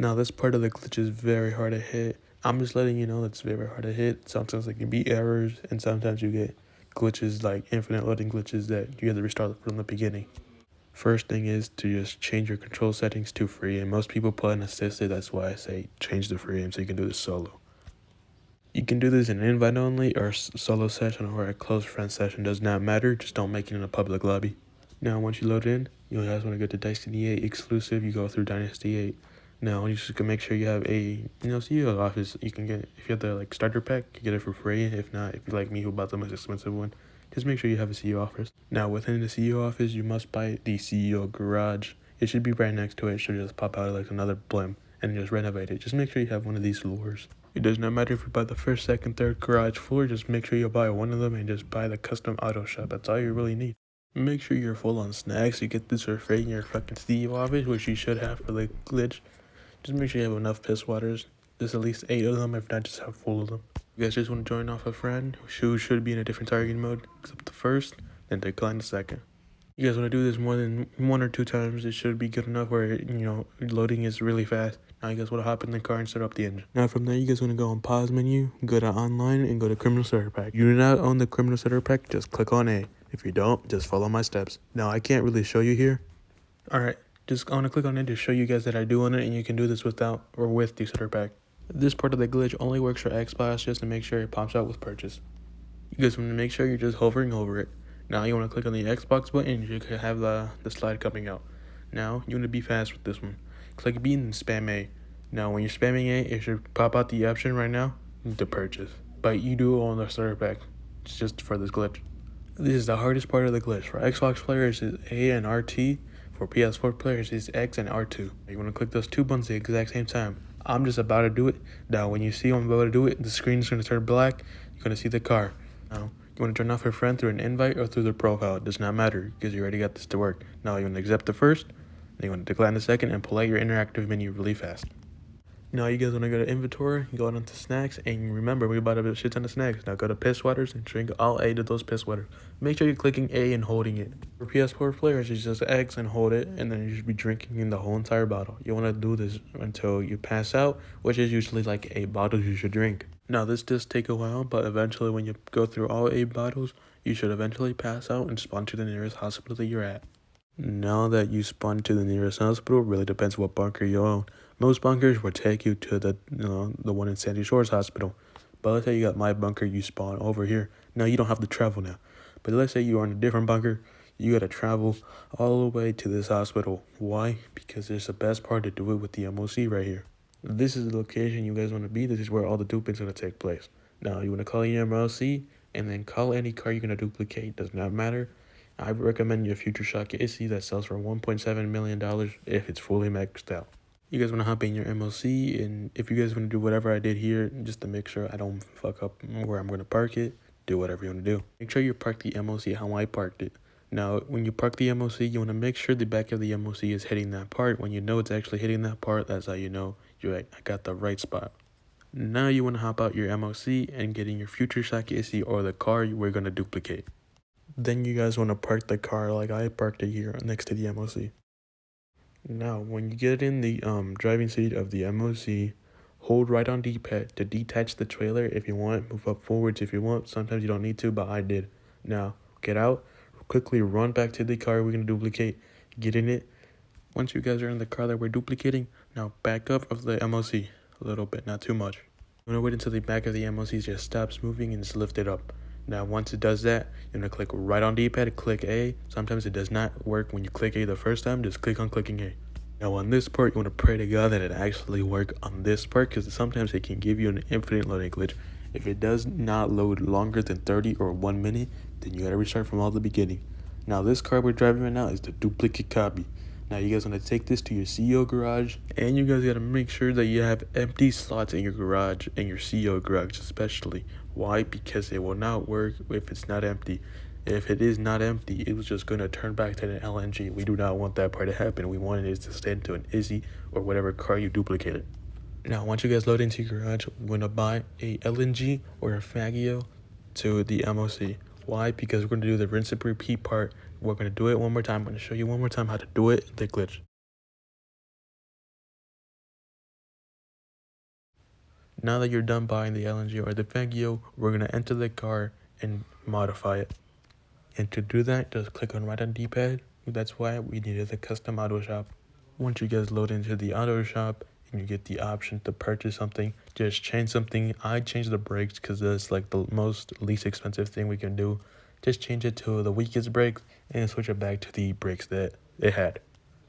Now this part of the glitch is very hard to hit. I'm just letting you know it's very hard to hit. Sometimes there can be errors, and sometimes you get glitches like infinite loading glitches that you have to restart from the beginning. First thing is to just change your control settings to free, and most people put an assisted. That's why I say change to free aim so you can do this solo. You can do this in invite only or solo session or a close friend session, does not matter, just don't make it in a public lobby. Now once you load in, you guys want to go to Destiny 8 exclusive, you go through Dynasty 8. Now you just can make sure you have a CEO office. You can get, if you have the like starter pack, you get it for free. If not, if you like me who bought the most expensive one, just make sure you have a CEO office. Now within the CEO office, you must buy the CEO garage. It should be right next to it. It should just pop out like another blimp and just renovate it. Just make sure you have one of these floors. It does not matter if you buy the first, second, third garage floor. Just make sure you buy one of them and just buy the custom auto shop. That's all you really need. Make sure you're full on snacks. You get this for free in your fucking CEO office, which you should have for the glitch. Just make sure you have enough piss waters. There's at least 8 of them, if not just have full of them. You guys just want to join off a friend who should be in a different targeting mode, except the first, then decline the second. You guys want to do this more than 1 or 2 times, it should be good enough where, loading is really fast. Now you guys want to hop in the car and start up the engine. Now from there, you guys want to go on pause menu, go to online, and go to criminal starter pack. You do not own the criminal starter pack, just click on A. If you don't, just follow my steps. Now I can't really show you here. Alright, just want to click on it to show you guys that I do own it, and you can do this without or with the starter pack. This part of the glitch only works for Xbox, just to make sure it pops out with purchase. You guys want to make sure you're just hovering over it. Now you want to click on the Xbox button, you can have the slide coming out. Now you want to be fast with this one. Click B and spam A. Now when you're spamming A, it should pop out the option right now to purchase. But you do own the starter pack. It's just for this glitch. This is the hardest part of the glitch. For Xbox players is A and RT. For PS4 players is X and R2. You want to click those 2 buttons at the exact same time. I'm just about to do it. Now when you see I'm about to do it, the screen is going to turn black. You're going to see the car. Now you want to turn off your friend through an invite or through their profile. It does not matter because you already got this to work. Now you want to accept the first, then you want to decline the second, and pull out your interactive menu really fast. Now you guys want to go to inventory, go on to snacks, and remember we bought a shit ton of snacks. Now go to piss waters and drink all 8 of those piss waters. Make sure you're clicking A and holding it. For PS4 players, it's just X and hold it, and then you should be drinking in the whole entire bottle. You want to do this until you pass out, which is usually like 8 bottles you should drink. Now this does take a while, but eventually when you go through all 8 bottles, you should eventually pass out and spawn to the nearest hospital that you're at. Now that you spawn to the nearest hospital, really depends what bunker you own. Most bunkers will take you to the one in Sandy Shores Hospital. But let's say you got my bunker, you spawn over here. Now you don't have to travel now. But let's say you're in a different bunker, you gotta travel all the way to this hospital. Why? Because it's the best part to do it with the MOC right here. This is the location you guys want to be. This is where all the duping's gonna take place. Now you want to call your MLC and then call any car you're gonna duplicate. Does not matter. I recommend your Future Shock JKYT that sells for $1.7 million if it's fully maxed out. You guys want to hop in your MLC, and if you guys want to do whatever I did here, just to make sure I don't fuck up where I'm going to park it, do whatever you want to do. Make sure you park the MLC how I parked it. Now, when you park the MLC, you want to make sure the back of the MLC is hitting that part. When you know it's actually hitting that part, that's how you know you're like, I got the right spot. Now you want to hop out your MLC and get in your Future Shock JKYT or the car we're going to duplicate. Then you guys want to park the car like I parked it here next to the MOC. Now, when you get in the driving seat of the MOC, hold right on D-pad to detach the trailer if you want, move up forwards if you want. Sometimes you don't need to, but I did. Now, get out, quickly run back to the car we're going to duplicate, get in it. Once you guys are in the car that we're duplicating, now back up of the MOC a little bit, not too much. You want to wait until the back of the MOC just stops moving and just lift it up. Now, once it does that, you're going to click right on D-pad, click A. Sometimes it does not work when you click A the first time. Just click on clicking A. Now, on this part, you want to pray to God that it actually work on this part, because sometimes it can give you an infinite loading glitch. If it does not load longer than 30 or 1 minute, then you got to restart from all the beginning. Now, this car we're driving right now is the duplicate copy. Now, you guys want to take this to your CEO garage, and you guys got to make sure that you have empty slots in your garage, and your CEO garage especially. Why? Because it will not work if it's not empty. If it is not empty, it was just going to turn back to an LNG. We do not want that part to happen. We want it to stand to an Izzy or whatever car you duplicated. Now, once you guys load into your garage, we're going to buy a LNG or a Faggio to the MOC. Why? Because we're going to do the rinse and repeat part. We're going to do it one more time. I'm going to show you one more time how to do it, the glitch. Now that you're done buying the LNG or the Faggio, we're gonna enter the car and modify it. And to do that, just click on right on D-pad. That's why we needed the custom auto shop. Once you guys load into the auto shop and you get the option to purchase something, just change something. I changed the brakes because that's like the least expensive thing we can do. Just change it to the weakest brakes and switch it back to the brakes that it had.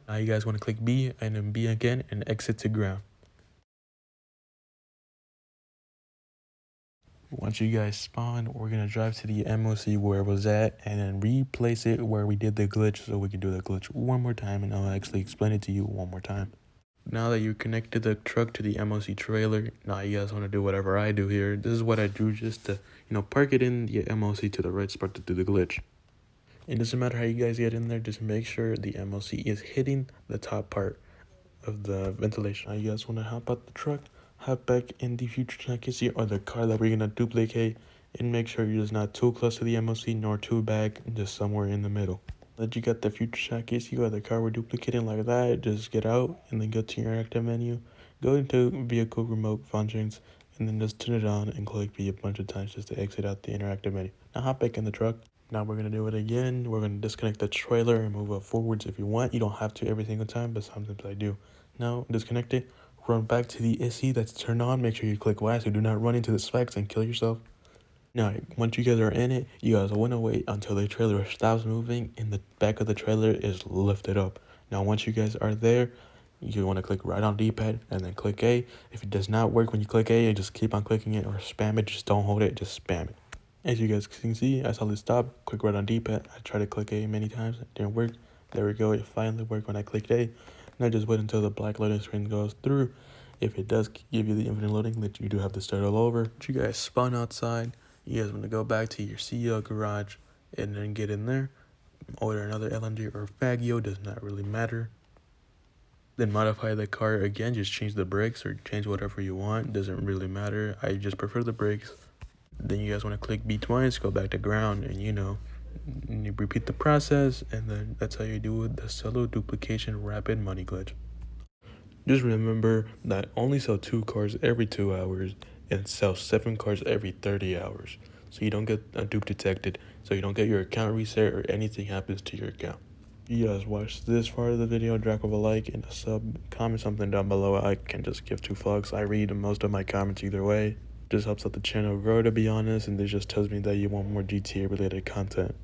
Now you guys want to click B and then B again and exit to ground. Once you guys spawn, we're gonna drive to the MOC where it was at and then replace it where we did the glitch so we can do the glitch one more time, and I'll actually explain it to you one more time. Now that you connected the truck to the MOC trailer, now you guys want to do whatever I do here. This is what I do just to, park it in the MOC to the right spot to do the glitch. It doesn't matter how you guys get in there, just make sure the MOC is hitting the top part of the ventilation. Now you guys want to hop out the truck, hop back in the future chassis or the car that we're going to duplicate, and make sure you're just not too close to the MOC nor too back, just somewhere in the middle. That you got the future chassis or the car we're duplicating like that, just get out and then go to your interactive menu, go into vehicle remote functions, and then just turn it on and click B a bunch of times just to exit out the interactive menu. Now hop back in the truck. Now we're going to do it again. We're going to disconnect the trailer and move it forwards if you want. You don't have to every single time, but sometimes I do. Now disconnect it, run back to the SE that's turned on. Make sure you click Y so do not run into the spikes and kill yourself. Now, once you guys are in it, you guys want to wait until the trailer stops moving and the back of the trailer is lifted up. Now, once you guys are there, you want to click right on D-pad and then click A. If it does not work when you click A, you just keep on clicking it or spam it. Just don't hold it, just spam it. As you guys can see, I saw this stop, click right on D-pad. I tried to click A many times, it didn't work. There we go, it finally worked when I clicked A. Now just wait until the black loading screen goes through. If it does give you the infinite loading, that you do have to start all over. But you guys spawn outside. You guys want to go back to your CEO garage and then get in there. Order another LNG or Faggio, does not really matter. Then modify the car again, just change the brakes or change whatever you want, doesn't really matter. I just prefer the brakes. Then you guys want to click B twice, go back to ground, and you repeat the process, and then that's how you do the solo duplication rapid money glitch. Just remember that only sell 2 cars every 2 hours and sell 7 cars every 30 hours. So you don't get a dupe detected, so you don't get your account reset or anything happens to your account. If you guys watched this far of the video, drop a like and a sub, comment something down below. I can just give 2 fucks. I read most of my comments either way. Just helps out the channel grow, to be honest, and this just tells me that you want more GTA related content.